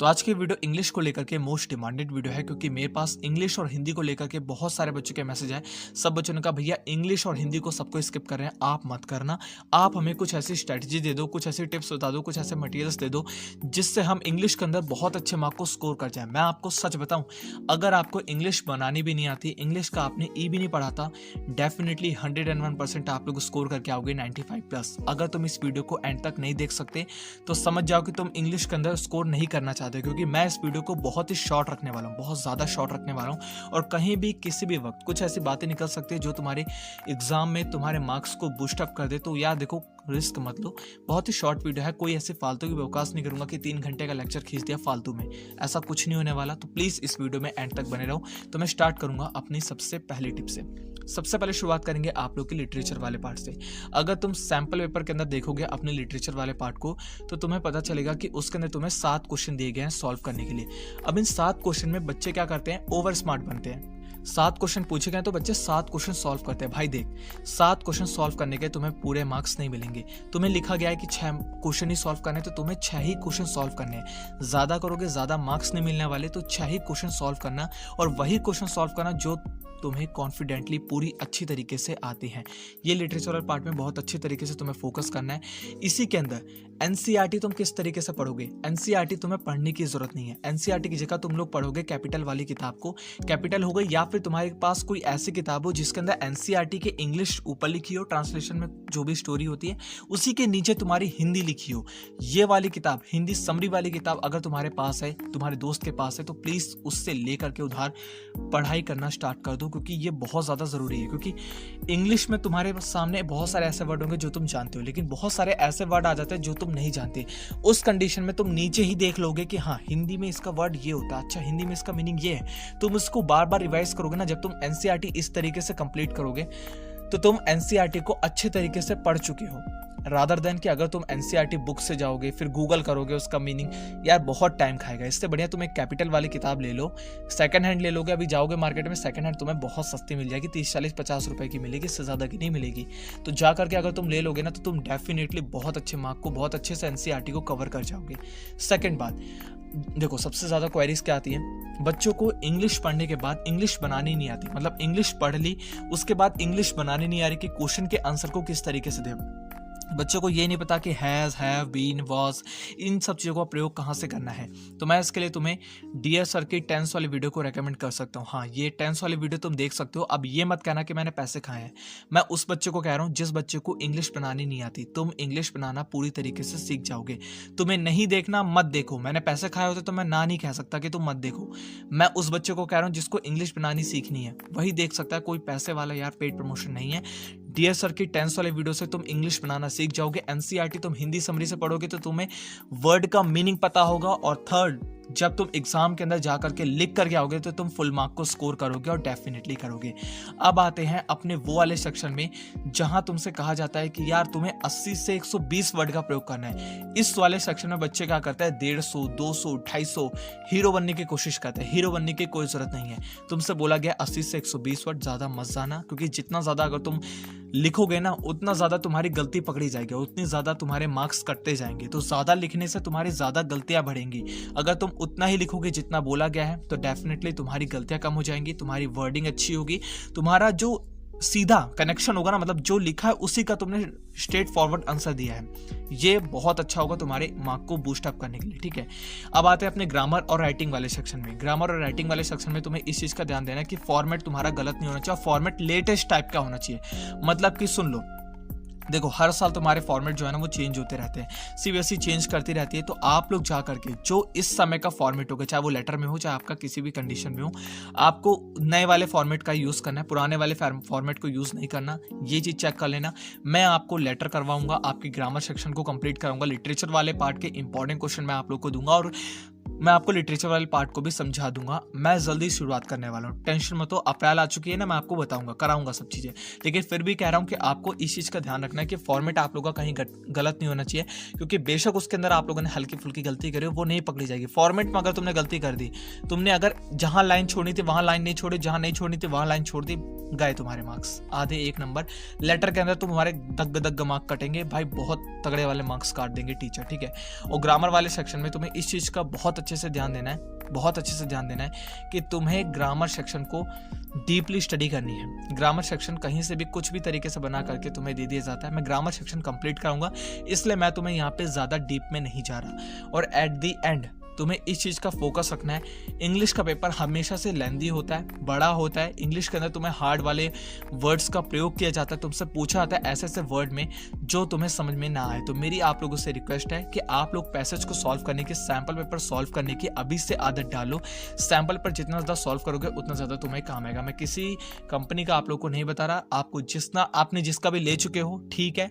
तो आज की वीडियो इंग्लिश को लेकर के मोस्ट डिमांडेड वीडियो है, क्योंकि मेरे पास इंग्लिश और हिंदी को लेकर के बहुत सारे बच्चों के मैसेज आए। सब बच्चों ने कहा भैया इंग्लिश और हिंदी को सबको स्किप कर रहे हैं, आप मत करना, आप हमें कुछ ऐसी स्ट्रैटेजी दे दो, कुछ ऐसी टिप्स बता दो, कुछ ऐसे मटेरियल्स दे दो जिससे हम इंग्लिश के अंदर बहुत अच्छे मार्क को स्कोर कर जाए। मैं आपको सच बताऊं, अगर आपको इंग्लिश बनानी भी नहीं आती, इंग्लिश का आपने ई भी नहीं पढ़ा था, डेफिनेटली 101% आप लोग स्कोर करके आओगे 95+। अगर तुम इस वीडियो को एंड तक नहीं देख सकते तो समझ जाओ कि तुम इंग्लिश के अंदर स्कोर नहीं करना चाहते, क्योंकि मैं इस वीडियो को बहुत ही शॉर्ट रखने वाला हूँ, बहुत ज़्यादा शॉर्ट रखने वाला हूँ। और कहीं भी किसी भी वक्त कुछ ऐसी बातें निकल सकती है जो तुम्हारे एग्जाम में तुम्हारे मार्क्स को बूस्ट अप कर दे। तो यार देखो, रिस्क मत लो, बहुत ही शॉर्ट वीडियो है, कोई ऐसे फालतू की बकवास नहीं करूंगा कि 3 घंटे का लेक्चर खींच दिया फालतू में, ऐसा कुछ नहीं होने वाला। तो प्लीज़ इस वीडियो में एंड तक बने रहो। तो मैं स्टार्ट करूंगा अपनी सबसे पहली टिप से। सबसे पहले शुरुआत करेंगे आप लोग के लिटरेचर वाले पार्ट से। अगर तुम सैम्पल पेपर के अंदर देखोगे अपने लिटरेचर वाले पार्ट को, तो तुम्हें पता चलेगा कि उसके अंदर तुम्हें 7 क्वेश्चन दिए गए हैं सॉल्व करने के लिए। अब इन 7 क्वेश्चन में बच्चे क्या करते हैं, ओवर स्मार्ट बनते हैं। 7 क्वेश्चन पूछे गए तो बच्चे 7 क्वेश्चन सॉल्व करते हैं। भाई देख, 7 क्वेश्चन सॉल्व करने के तुम्हें पूरे मार्क्स नहीं मिलेंगे। तुम्हें लिखा गया है कि 6 क्वेश्चन ही सॉल्व करने, तो तुम्हें 6 ही क्वेश्चन सॉल्व करने हैं। ज्यादा करोगे ज्यादा मार्क्स नहीं मिलने वाले, तो 6 ही क्वेश्चन सॉल्व करना, और वही क्वेश्चन सॉल्व करना जो तुम्हें कॉन्फिडेंटली पूरी अच्छी तरीके से आती हैं। ये लिटरेचर पार्ट में बहुत अच्छी तरीके से तुम्हें फोकस करना है। इसी के अंदर एनसीईआरटी तुम किस तरीके से पढ़ोगे, एनसीईआरटी तुम्हें पढ़ने की जरूरत नहीं है। एनसीईआरटी की जगह तुम लोग पढ़ोगे कैपिटल वाली किताब को, कैपिटल हो गई, या फिर तुम्हारे पास कोई ऐसी किताब हो जिसके अंदर एनसीईआरटी के इंग्लिश ऊपर लिखी हो, ट्रांसलेशन में जो भी स्टोरी होती है उसी के नीचे तुम्हारी हिंदी लिखी हो। ये वाली किताब, हिंदी समरी वाली किताब अगर तुम्हारे पास है, तुम्हारे दोस्त के पास है, तो प्लीज उससे लेकर के उधार पढ़ाई करना स्टार्ट कर दो, क्योंकि ये बहुत ज़्यादा ज़रूरी है। क्योंकि इंग्लिश में तुम्हारे सामने बहुत सारे ऐसे वर्ड होंगे जो तुम जानते हो, लेकिन बहुत सारे ऐसे वर्ड आ जाते हैं जो तुम नहीं जानते। उस कंडीशन में तुम नीचे ही देख लोगे कि हाँ, हिंदी में इसका वर्ड ये होता है, अच्छा हिंदी में इसका मीनिंग ये है। तुम उसको बार बार रिवाइज करोगे ना, जब तुम एनसीईआरटी इस तरीके से कंप्लीट करोगे तो तुम एनसीईआरटी को अच्छे तरीके से पढ़ चुके हो, रादर देन कि अगर तुम एनसीईआरटी बुक से जाओगे फिर गूगल करोगे उसका मीनिंग, यार बहुत टाइम खाएगा। इससे बढ़िया तुम एक कैपिटल वाली किताब ले लो, सेकंड हैंड ले लोगे। अभी जाओगे मार्केट में, सेकंड हैंड तुम्हें बहुत सस्ती मिल जाएगी, 30, 40, 50 रुपए की मिलेगी, इससे ज़्यादा की नहीं मिलेगी। तो जा करके अगर तुम ले लोगे ना, तो तुम डेफिनेटली बहुत अच्छे मार्क को, बहुत अच्छे से एनसीईआरटी को कवर कर जाओगे। सेकेंड बात, देखो सबसे ज़्यादा क्वेरीज क्या आती है, बच्चों को इंग्लिश पढ़ने के बाद इंग्लिश बनानी नहीं आती। मतलब इंग्लिश पढ़ ली, उसके बाद इंग्लिश बनानी नहीं आ रही कि क्वेश्चन के आंसर को किस तरीके से दें। बच्चों को ये नहीं पता कि हैज़, हैव, बीन, वॉज, इन सब चीज़ों का प्रयोग कहाँ से करना है। तो मैं इसके लिए तुम्हें डियर सर की टेंस वाली वीडियो को रेकमेंड कर सकता हूँ। हाँ, ये टेंस वाली वीडियो तुम देख सकते हो। अब ये मत कहना कि मैंने पैसे खाए हैं, मैं उस बच्चे को कह रहा हूँ जिस बच्चे को इंग्लिश बनानी नहीं आती। तुम इंग्लिश बनाना पूरी तरीके से सीख जाओगे। तुम्हें नहीं देखना, मत देखो। मैंने पैसे खाए होते तो मैं ना नहीं कह सकता कि तुम मत देखो। मैं उस बच्चे को कह रहा हूँ जिसको इंग्लिश बनानी सीखनी है, वही देख सकता है। कोई पैसे वाला यार पेड प्रमोशन नहीं है। डियर सर की टेंस वाले वीडियो से तुम इंग्लिश बनाना सीख जाओगे। एनसीईआरटी तुम हिंदी समरी से पढ़ोगे तो तुम्हें वर्ड का मीनिंग पता होगा, और थर्ड, जब तुम एग्जाम के अंदर जाकर के लिख करके आओगे तो तुम फुल मार्क को स्कोर करोगे, और डेफिनेटली करोगे। अब आते हैं अपने वो वाले सेक्शन में जहां तुमसे कहा जाता है कि यार तुम्हें 80 से 120 वर्ड का प्रयोग करना है। इस वाले सेक्शन में बच्चे क्या करते हैं, 150, 200, 250 हीरो बनने की कोशिश करते हैं। हीरो बनने की कोई जरूरत नहीं है। तुमसे बोला गया 80 से 120 वर्ड, ज्यादा मत जाना, क्योंकि जितना ज्यादा अगर तुम लिखोगे ना, उतना ज्यादा तुम्हारी गलती पकड़ी जाएगी, उतनी ज्यादा तुम्हारे मार्क्स कटते जाएंगे। तो ज्यादा लिखने से तुम्हारी ज्यादा गलतियां बढ़ेंगी। अगर तुम उतना ही लिखोगे जितना बोला गया है, तो डेफिनेटली तुम्हारी गलतियां कम हो जाएंगी, तुम्हारी वर्डिंग अच्छी होगी, तुम्हारा जो सीधा कनेक्शन होगा ना, मतलब जो लिखा है उसी का तुमने स्ट्रेट फॉरवर्ड आंसर दिया है, ये बहुत अच्छा होगा तुम्हारे मार्क को बूस्ट अप करने के लिए। ठीक है, अब आते हैं अपने ग्रामर और राइटिंग वाले सेक्शन में। ग्रामर और राइटिंग वाले सेक्शन में तुम्हें इस चीज का ध्यान देना है कि फॉर्मेट तुम्हारा गलत नहीं होना चाहिए, फॉर्मेट लेटेस्ट टाइप का होना चाहिए। मतलब कि सुन लो, देखो हर साल तुम्हारे फॉर्मेट जो है ना वो चेंज होते रहते हैं, सीबीएसई चेंज करती रहती है। तो आप लोग जा करके जो इस समय का फॉर्मेट होगा, चाहे वो लेटर में हो चाहे आपका किसी भी कंडीशन में हो, आपको नए वाले फॉर्मेट का यूज़ करना है, पुराने वाले फॉर्मेट को यूज़ नहीं करना। ये चीज़ चेक कर लेना। मैं आपको लेटर करवाऊंगा, आपकी ग्रामर सेक्शन को कंप्लीट कराऊंगा, लिटरेचर वाले पार्ट के इंपॉर्टेंट क्वेश्चन मैं आप लोग को दूंगा, और मैं आपको लिटरेचर वाले पार्ट को भी समझा दूंगा। मैं जल्दी शुरुआत करने वाला हूँ, टेंशन मत हो। अप्रैल आ चुकी है ना, मैं आपको बताऊंगा, कराऊंगा सब चीज़ें। लेकिन फिर भी कह रहा हूँ कि आपको इस चीज़ का ध्यान रखना है कि फॉर्मेट आप लोगों का कहीं गलत नहीं होना चाहिए, क्योंकि बेशक उसके अंदर आप लोगों ने हल्की फुल्की गलती करी हो, वो नहीं पकड़ी जाएगी। फॉर्मेट में अगर तुमने गलती कर दी, तुमने अगर जहाँ लाइन छोड़नी थी वहाँ लाइन नहीं छोड़ी, जहाँ नहीं छोड़नी थी वहाँ लाइन छोड़ दी, गए तुम्हारे मार्क्स आधे, 1 नंबर। लेटर के अंदर तुम्हारे दग दग मार्क कटेंगे भाई, बहुत तगड़े वाले मार्क्स काट देंगे टीचर। ठीक है, और ग्रामर वाले सेक्शन में तुम्हें इस चीज़ का बहुत अच्छे अच्छे से ध्यान देना है, बहुत अच्छे से ध्यान देना है कि तुम्हें ग्रामर सेक्शन को डीपली स्टडी करनी है। ग्रामर सेक्शन कहीं से भी कुछ भी तरीके से बना करके तुम्हें दे दिया जाता है। मैं ग्रामर सेक्शन कंप्लीट कराऊंगा, इसलिए मैं तुम्हें यहाँ पे ज़्यादा डीप में नहीं जा रहा। और एट दी एंड तुम्हें इस चीज़ का फोकस रखना है, इंग्लिश का पेपर हमेशा से लेंदी होता है, बड़ा होता है। इंग्लिश के अंदर तुम्हें हार्ड वाले वर्ड्स का प्रयोग किया जाता है, तुमसे पूछा जाता है ऐसे ऐसे वर्ड में जो तुम्हें समझ में ना आए। तो मेरी आप लोगों से रिक्वेस्ट है कि आप लोग पैसेज को सॉल्व करने की, सैम्पल पेपर सॉल्व करने की अभी से आदत डालो। सैम्पल पर जितना ज़्यादा सॉल्व करोगे उतना ज़्यादा तुम्हें काम आएगा। मैं किसी कंपनी का आप लोग को नहीं बता रहा, आपको जितना आपने जिसका भी ले चुके हो ठीक है,